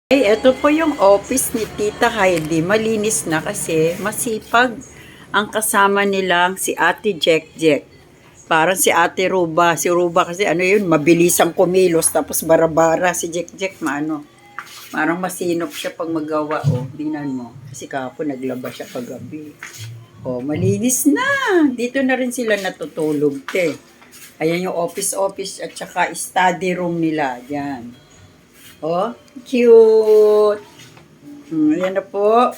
Ito po yung office ni Tita Heidi. Malinis na kasi masipag ang kasama nilang si Ate Jack Jack. Parang si Ate Ruba. Si Ruba kasi ano yun, mabilisang kumilos. Tapos bara-bara si Jack Jack parang masinop siya pag magawa. Tingnan mo. Kasi kahapon naglaba siya paggabi. Malinis na. Dito na rin sila natutulog, te. Ayan yung office at saka study room nila. Diyan. Cute. Ayan na po.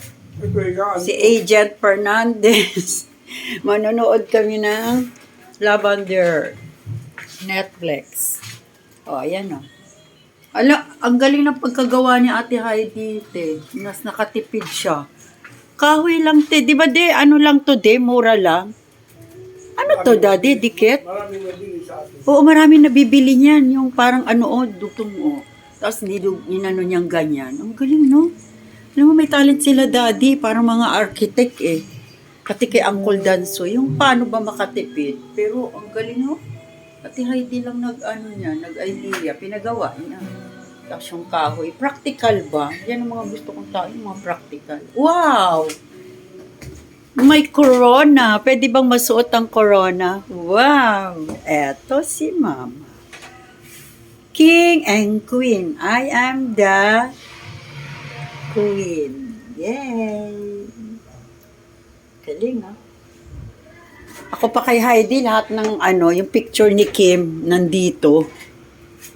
Si Agent Fernandez. Manonood kami ng Lavender. Netflix. Ayan o. Ala, ang galing ng pagkagawa ni Ate Heidi, te. Nakatipid siya. Kahoy lang, te. Di ba, de? Ano lang to, de? Mura lang. Ano to, daddy? Dikit? Maraming nabili sa atin. Oo, maraming nabibili niyan. Yung parang dutong. Tapos ninano niyang ganyan. Ang galing, no? Alam mo, may talent sila, daddy. Parang mga architect, eh. Pati kay Uncle Danso. Yung paano ba makatipid. Pero, ang galing, no? Pati Heidi lang nag-idea. Pinagawa niya. Tapos yung kahoy. Practical ba? Yan ang mga gusto kong tao. Yung mga practical. Wow! May corona. Pwede bang masuot ang corona? Wow! Eto si Mama. King and Queen. I am the Queen. Yay! Galing, ha? Ako pa kay Heidi, lahat ng yung picture ni Kim nandito.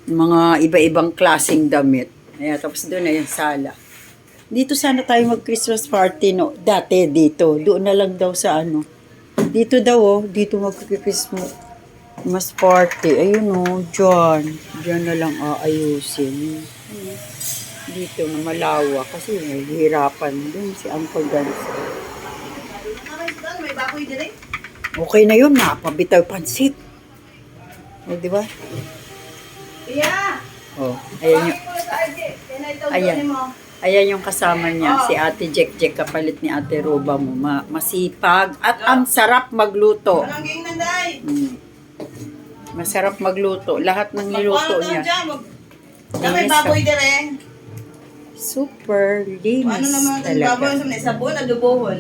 Mga iba-ibang klaseng damit. Ayan, tapos doon na yung sala. Dito sana tayo mag-Christmas party, no? Dati dito. Doon na lang daw sa Dito daw, dito mag-Christmas party. Ayun, dyan. Dyan na lang aayusin. Dito na malawa kasi may hirapan doon si Uncle Danso. May baboy dire? Okay na yun, napabitaw pansit. Di ba? Iya! Ayan yung... Ayan yung kasama niya, si Ate Jack Jack, kapalit ni Ate Ruba mo. Masipag at ang sarap magluto. Anong ging nanday? Masarap magluto. Lahat ng niluto niya. May baboy dire. Super linis Ano naman ang talaga. baboy sa sabon, adobohon.